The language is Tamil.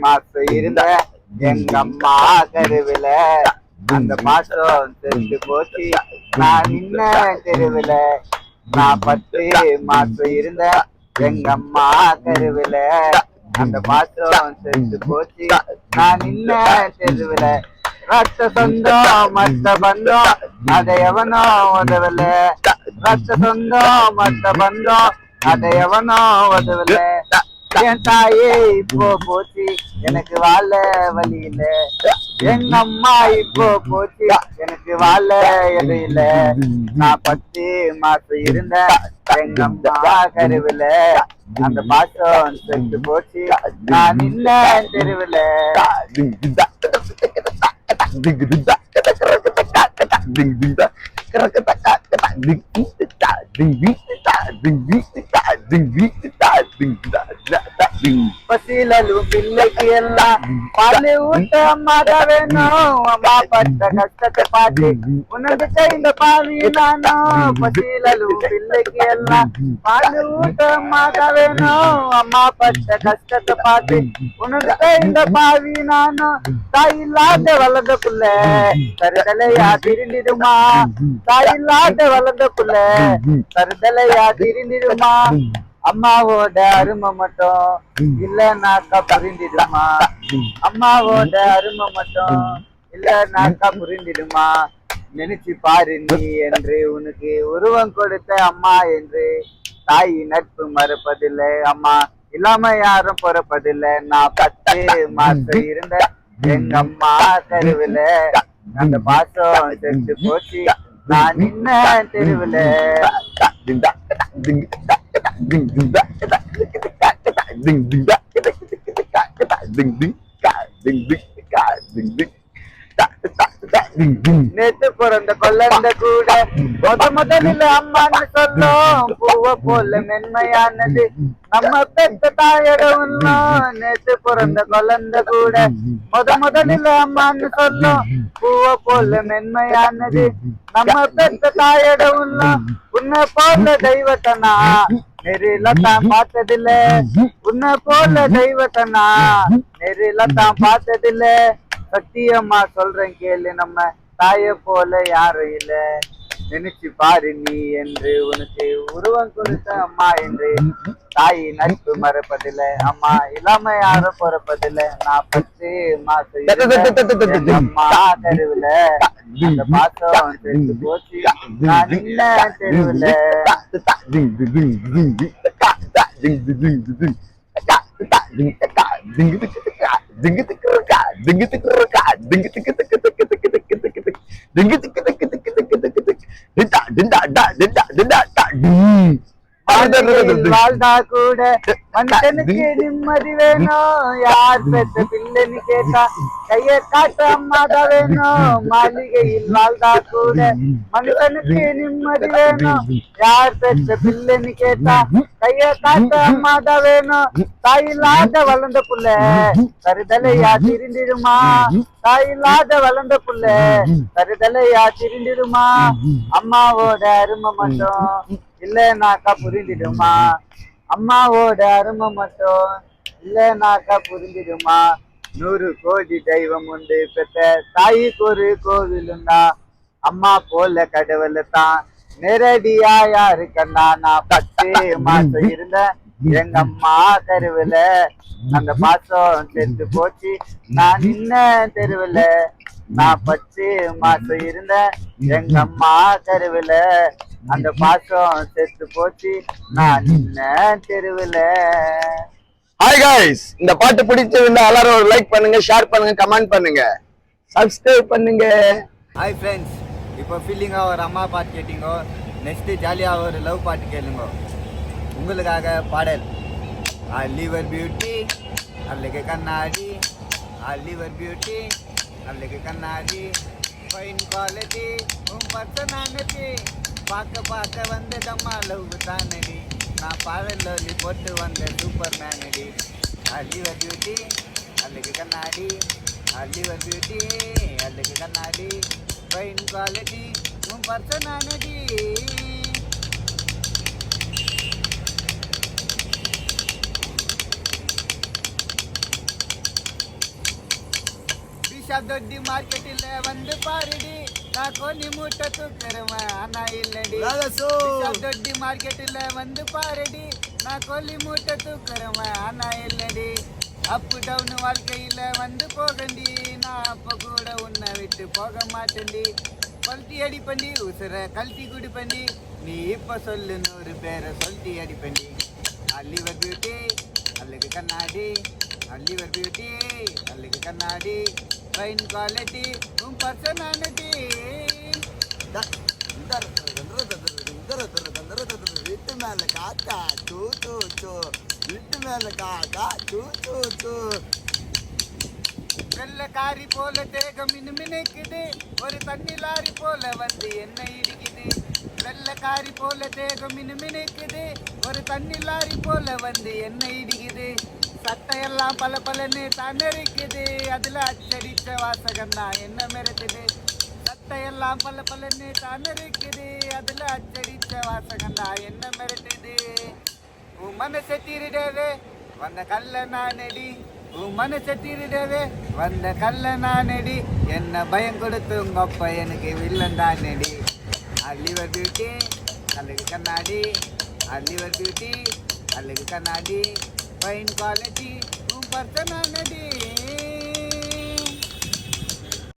மாசம் இருந்த எங்க அம்மா கருவில அந்த மாசம் செத்து போச்சு நான் நின்ன தெருவில. நான் 10 மாசம் இருந்த எங்க அம்மா கருவில அந்த மாசம் செத்து போச்சு நான் நின்ன தெருவில. ரத்த சொந்தம் மத்த பந்தம் அதை எவனோ உதவல. ரத்த சொந்தம் மத்த பந்தம் அதை எவனோ உதவல. என் தாயே இப்போ போச்சு எனக்கு வாழ வழி இல்ல. எங்க அம்மா இப்போ போச்சு எனக்கு வாழ எது இல்ல. நான் 10 மாசம் இருந்த எங்க அம்மா கருவில அந்த மாசம் செத்து போச்சு நான் நின்ன தெருவில. பசிலு பிள்ளைக்கு எல்லாம் பாலு ஊட்ட அம்மாதான் வேணும். அம்மா பட்ட கஷ்டத்தை பாட்டு உனக்கு கைந்த பாவி நானும். பசிலு பிள்ளைக்கு எல்லாம் பாலு ஊட்ட அம்மாதான் வேணும். அம்மா பட்ட கஷ்டத்தை பாட்டு உனக்கு கைந்த பாவி நானும். தாய் இல்லாத வளர்ந்த புள்ள தருதலையா திருந்திடுமா. தாய் இல்லாத வளர்ந்த புள்ள தருதலையா திருந்திடுமா. அம்மாவோட அருமை மட்டும் இல்லைனாக்கா புரிந்திடுமா. அம்மாவோட அருமை மட்டும் இல்லைனாக்கா புரிந்திடுமா. நினைச்சு பாரு நீ என்று உனக்கு உருவம் கொடுத்த அம்மா என்று. தாய் நட்பு மறுப்பதில்லை அம்மா இல்லாம யாரும் பொறுப்பதில்லை. நான் 10 மாசம் இருந்த எங்க அம்மா கருவில அந்த பாசம் செத்து போச்சு நான் நின்ன தெருவில. நேத்து பிறந்த கொள்ளந்த கூட முதலில் அம்மான்னு சொல்லும். பூவ போல மென்மையானது நம்ம பெத்த தாயோட உள்ளம். நேத்து பிறந்த கொள்ளந்த கூட முதலில் அம்மான்னு சொல்லும். பூவ போல மென்மையானது நம்ம பெத்த தாயோட உள்ளம். உன்னை போல தெய்வத்தனா நெறில தான் பார்த்ததில்ல. உன்னை போல தெய்வத்தனா நெறில தான் பார்த்ததில்ல. சத்தியமா சொல்றேன் கேளு நம்ம தாய போல யாரும் இல்ல. நினைச்சு பாரு நீ என்று உனக்கு உருவம் கொடுத்த அம்மா என்று. தாய் நட்பு மறப்பதில்லை அம்மா இல்லாம யாரும் பொறப்பதில்லை. நான் 10 மாசம் அம்மா தெருவில அந்த மாசம் செத்து போச்சு நான் நின்ன தெருவில. வாழ்ந்தா கூட மனுஷனுக்கு நிம்மதி வேணும். யார் பெற்ற பிள்ளைன்னு கேட்டா கைய காட்ட அம்மாதான் வேணும். மாளிகையில் வாழ்ந்தா கூட மனுஷனுக்கு நிம்மதி வேணும். யார் பெற்ற பிள்ளைன்னு கேட்டா கைய காட்ட அம்மாதான் வேணும். தாயில்லாத வளர்ந்த புள்ள தருதலையா திருந்திடுமா. தாயில்லாத வளர்ந்த புள்ள தருதலையா திருந்திடுமா. அம்மாவோட அருமை மட்டும் இல்லைனாக்கா புரிஞ்சிடுமா. அம்மாவோட அருமை மட்டும் இல்லைனாக்கா புரிஞ்சிடுமா. 100 கோடி தெய்வம் உண்டு பெற்ற தாய்க்கு ஒரு கோவிலுண்டா. அம்மா போல கடவுளை தான் நேரடியா யாரு கண்ணா. நான் 10 மாசம் இருந்த எங்க அம்மா கருவில அந்த மாசம் செத்து போச்சு நான் நின்ன தெருவில. நான் 10 மாசம் இருந்த எங்க அம்மா கருவில அந்த பாசம் செத்து போச்சு நான் நின்ன தெருவில. ஹாய் காய்ஸ், இந்த பாட்டு பிடிச்சிருந்தா எல்லாரும் ஒரு லைக் பண்ணுங்க, ஷேர் பண்ணுங்க, கமெண்ட் பண்ணுங்க, சப்ஸ்கிரைப் பண்ணுங்க. ஹாய் ஃப்ரெண்ட்ஸ், இப்போ ஃபீலிங்காக ஒரு அம்மா பாட்டு கேட்டீங்க. நெக்ஸ்ட் ஜாலியாக ஒரு லவ் பாட்டு கேளுங்க. உங்களுக்காக பாடல். லிவர் பியூட்டி அல்லக்கு கண்ணாடி. லிவர் பியூட்டி அல்லக்கு கண்ணாடி. ஃபைன் குவாலிட்டி உன் பர்சனாலிட்டி. பார்க்க வந்ததம்மா லவ் தானடி. நான் பாவல் லவ்லி போட்டு வந்த சூப்பர் மேனடி. லிவர் பியூட்டி அல்லக்கு கண்ணாடி. லிவர் பியூட்டி அல்லக்கு கண்ணாடி. ஃபைன் குவாலிட்டி உன் பர்சனாலிட்டி. தொட்டி மார்க்கெட்டில் வந்து பாருடி நான் கோழி மூட்டை தூக்குறவன் ஆனா இல்லடி தொட்டி மார்க்கெட்டில் வந்து பாருடி நான் கோழி மூட்டை தூக்குறவன் ஆனா இல்லடி அப்பு டவுன் வாழ்க்கையில வந்து போகண்டி நான் அப்ப கூட உன்னை விட்டு போக மாட்டேன்டி கொல்ட்டி அடிப்பண்டி உசுர கழட்டி குடிப்பண்டி நீ இப்ப சொல்லு 100 பேரை சொல்லிட்டு அடிப்பண்டி அல்லிவர் பியூட்டி அல்லுக்கு கண்ணாடி அல்லிவர் பியூட்டி அல்லுக்கு கண்ணாடி ஃபைன் குவாலிட்டி உன் பர்சனாலிட்டி வீட்டு மேல காக்கா சூ சூ சூ வீட்டு மேல காக்கா சூ சூ சூ வெள்ளக்காரி போல தேகம் மினுமினுக்குது ஒரு தண்ணி லாரி போல வந்து என்ன இடிக்குது வெள்ளக்காரி போல தேகம் மினுமினுக்குது ஒரு தண்ணி லாரி போல வந்து என்ன இடிக்குது சட்டையெல்லாம் பல பலன்னு தண்ணறிக்குது அதுல அச்சடிச்ச வாசகம் தான் என்ன மிரட்டுது சட்டையெல்லாம் பல பலன்னு தண்ணறிக்குது அதுல அச்சடிச்ச வாசகம் தான் என்ன மிரட்டுது உன் மனசை திருடவே வந்த கல்ல நானடி உன் மனசை திருடவே வந்த கல்ல நானடி என்ன பயம் கொடுத்து உங்க அப்பா எனக்கு வில்லன் தானடி அல்லிவர் பியூட்டி அல்லுக்கு கண்ணாடி அல்லிவர் பியூட்டி அல்லுக்கு கண்ணாடி ஃபைன் குவாலிட்டி உன் பர்சனாலிட்டி